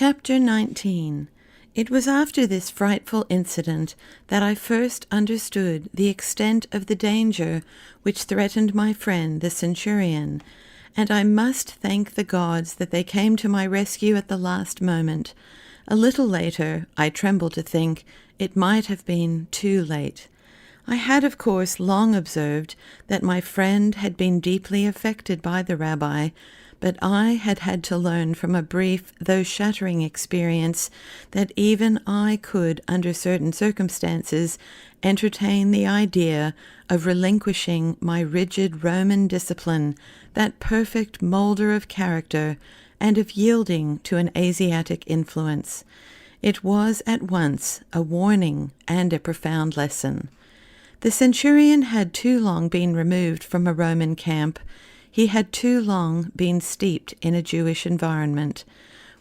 Chapter 19. It was after this frightful incident that I first understood the extent of the danger which threatened my friend the centurion, and I must thank the gods that they came to my rescue at the last moment. A little later, I tremble to think, it might have been too late. I had, of course, long observed that my friend had been deeply affected by the rabbi, but I had had to learn from a brief, though shattering experience, that even I could, under certain circumstances, entertain the idea of relinquishing my rigid Roman discipline, that perfect moulder of character, and of yielding to an Asiatic influence. It was at once a warning and a profound lesson. The centurion had too long been removed from a Roman camp. He had too long been steeped in a Jewish environment.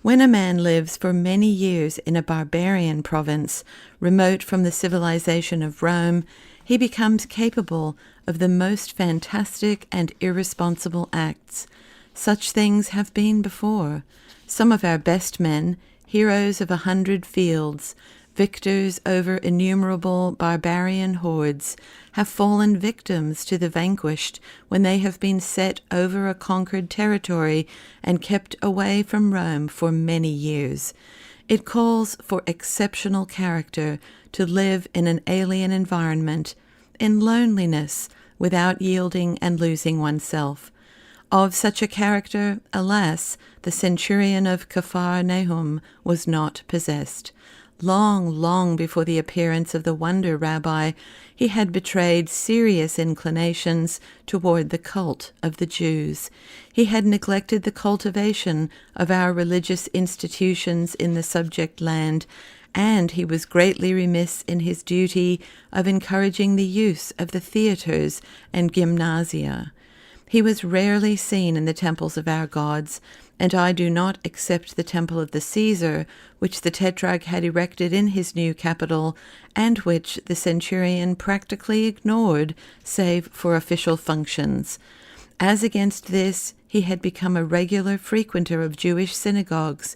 When a man lives for many years in a barbarian province, remote from the civilization of Rome, he becomes capable of the most fantastic and irresponsible acts. Such things have been before. Some of our best men, heroes of 100 fields, victors over innumerable barbarian hordes, have fallen victims to the vanquished when they have been set over a conquered territory and kept away from Rome for many years. It calls for exceptional character to live in an alien environment, in loneliness, without yielding and losing oneself. Of such a character, alas, the centurion of Capharnaum was not possessed. Long before the appearance of the wonder rabbi, he had betrayed serious inclinations toward the cult of the Jews. He had neglected the cultivation of our religious institutions in the subject land, and he was greatly remiss in his duty of encouraging the use of the theaters and gymnasia. He was rarely seen in the temples of our gods, and I do not except the temple of the Caesar, which the Tetrarch had erected in his new capital, and which the centurion practically ignored, save for official functions. As against this, he had become a regular frequenter of Jewish synagogues.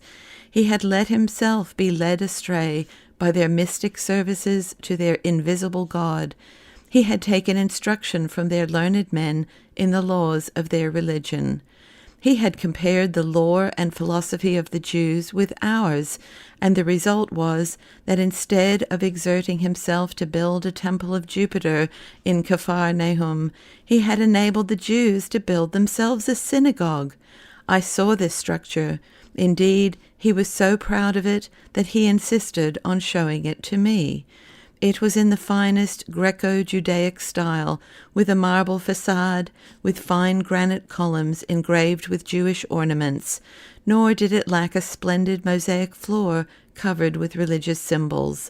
He had let himself be led astray by their mystic services to their invisible God. He had taken instruction from their learned men in the laws of their religion. He had compared the lore and philosophy of the Jews with ours, and the result was that instead of exerting himself to build a temple of Jupiter in Capharnaum, he had enabled the Jews to build themselves a synagogue. I saw this structure. Indeed, he was so proud of it that he insisted on showing it to me. It was in the finest Greco-Judaic style, with a marble facade, with fine granite columns engraved with Jewish ornaments, nor did it lack a splendid mosaic floor covered with religious symbols.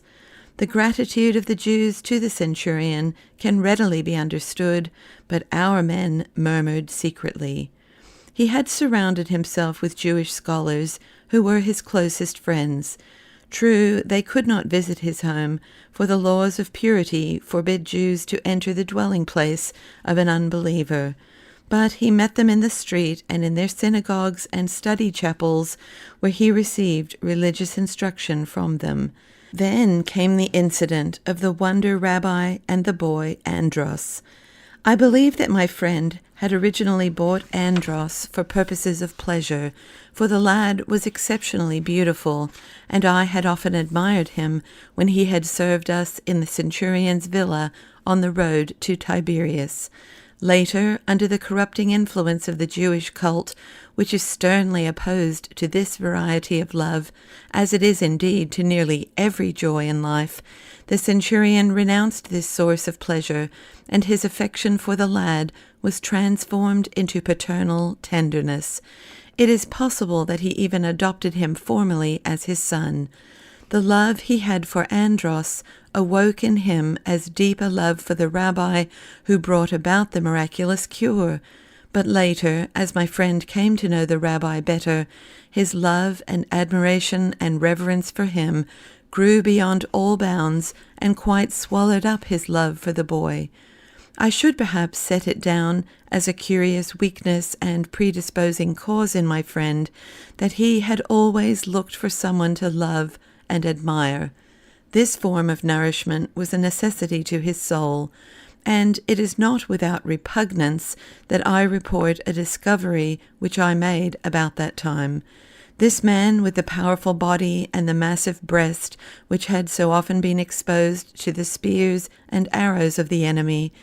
The gratitude of the Jews to the centurion can readily be understood, but our men murmured secretly. He had surrounded himself with Jewish scholars who were his closest friends. True, they could not visit his home, for the laws of purity forbid Jews to enter the dwelling place of an unbeliever. But he met them in the street and in their synagogues and study chapels, where he received religious instruction from them. Then came the incident of the wonder rabbi and the boy Andros. I believe that my friend had originally bought Andros for purposes of pleasure, for the lad was exceptionally beautiful, and I had often admired him when he had served us in the centurion's villa on the road to Tiberias. Later, under the corrupting influence of the Jewish cult, which is sternly opposed to this variety of love, as it is indeed to nearly every joy in life, the centurion renounced this source of pleasure, and his affection for the lad was transformed into paternal tenderness. It is possible that he even adopted him formally as his son. The love he had for Andros awoke in him as deep a love for the rabbi who brought about the miraculous cure. But later, as my friend came to know the rabbi better, his love and admiration and reverence for him grew beyond all bounds and quite swallowed up his love for the boy. I should perhaps set it down as a curious weakness and predisposing cause in my friend that he had always looked for someone to love and admire. This form of nourishment was a necessity to his soul, and it is not without repugnance that I report a discovery which I made about that time. This man with the powerful body and the massive breast which had so often been exposed to the spears and arrows of the enemy,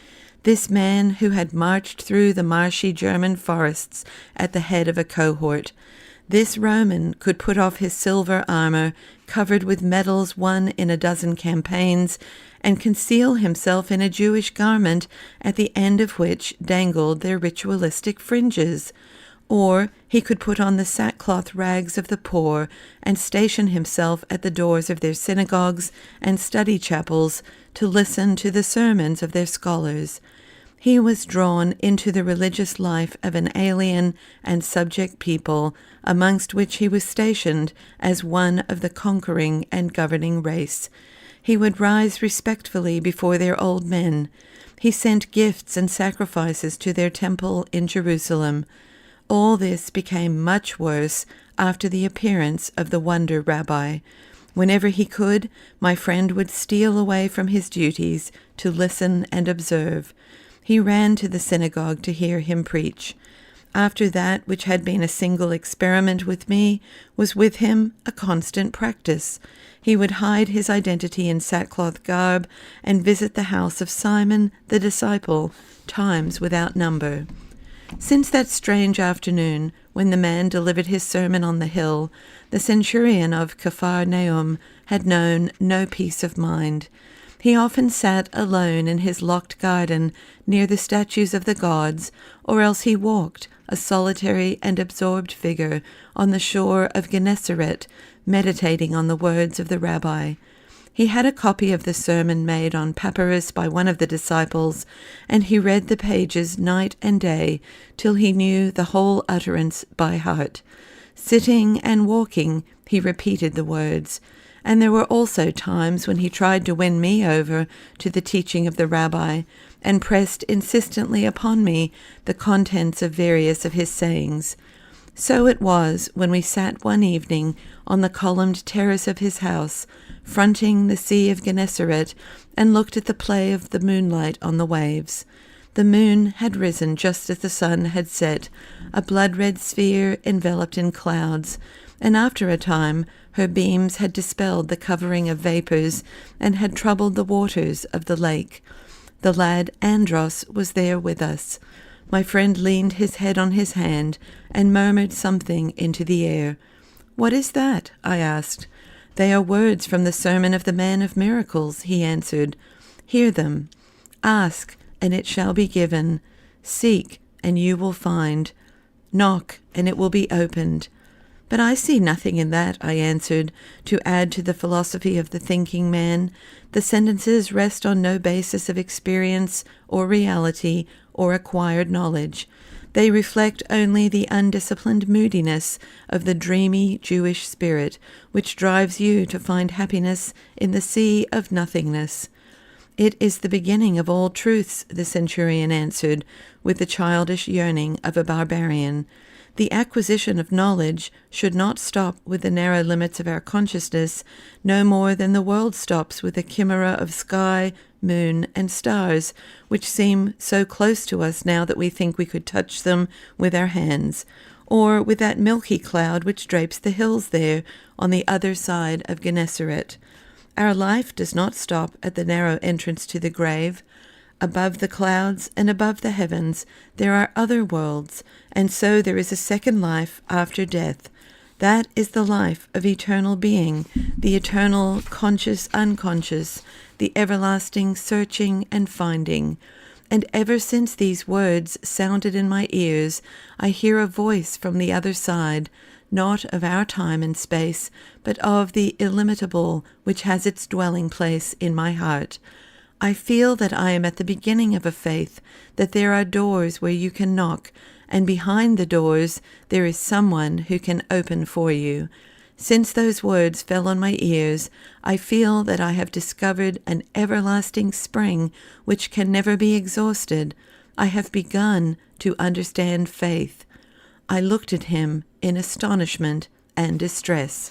this man who had marched through the marshy German forests at the head of a cohort, this Roman could put off his silver armor covered with medals won in a dozen campaigns and conceal himself in a Jewish garment at the end of which dangled their ritualistic fringes. Or he could put on the sackcloth rags of the poor and station himself at the doors of their synagogues and study chapels to listen to the sermons of their scholars. He was drawn into the religious life of an alien and subject people, amongst which he was stationed as one of the conquering and governing race. He would rise respectfully before their old men. He sent gifts and sacrifices to their temple in Jerusalem. All this became much worse after the appearance of the wonder rabbi. Whenever he could, my friend would steal away from his duties to listen and observe. He ran to the synagogue to hear him preach. After that which had been a single experiment with me was with him a constant practice. He would hide his identity in sackcloth garb and visit the house of Simon the disciple times without number. Since that strange afternoon, when the man delivered his sermon on the hill, the centurion of Capharnaum had known no peace of mind. He often sat alone in his locked garden near the statues of the gods, or else he walked, a solitary and absorbed figure, on the shore of Gennesaret, meditating on the words of the rabbi. He had a copy of the sermon made on papyrus by one of the disciples, and he read the pages night and day till he knew the whole utterance by heart. Sitting and walking, he repeated the words, and there were also times when he tried to win me over to the teaching of the rabbi, and pressed insistently upon me the contents of various of his sayings. So it was when we sat one evening on the columned terrace of his house, fronting the Sea of Gennesaret, and looked at the play of the moonlight on the waves. The moon had risen just as the sun had set, a blood-red sphere enveloped in clouds, and after a time her beams had dispelled the covering of vapors and had troubled the waters of the lake. The lad Andros was there with us. My friend leaned his head on his hand and murmured something into the air. "What is that?" I asked. "They are words from the sermon of the man of miracles," he answered. "Hear them. Ask, and it shall be given. Seek, and you will find. Knock, and it will be opened." "But I see nothing in that," I answered, "to add to the philosophy of the thinking man. The sentences rest on no basis of experience or reality or acquired knowledge. They reflect only the undisciplined moodiness of the dreamy Jewish spirit, which drives you to find happiness in the sea of nothingness." "It is the beginning of all truths," the centurion answered, with the childish yearning of a barbarian. "The acquisition of knowledge should not stop with the narrow limits of our consciousness, no more than the world stops with the chimera of sky, moon, and stars, which seem so close to us now that we think we could touch them with our hands, or with that milky cloud which drapes the hills there on the other side of Gennesaret. Our life does not stop at the narrow entrance to the grave. Above the clouds and above the heavens there are other worlds, and so there is a second life after death. That is the life of eternal being, the eternal conscious-unconscious, the everlasting searching and finding. And ever since these words sounded in my ears, I hear a voice from the other side, not of our time and space, but of the illimitable which has its dwelling place in my heart. I feel that I am at the beginning of a faith, that there are doors where you can knock, and behind the doors there is someone who can open for you. Since those words fell on my ears, I feel that I have discovered an everlasting spring which can never be exhausted. I have begun to understand faith. I looked at him in astonishment and distress.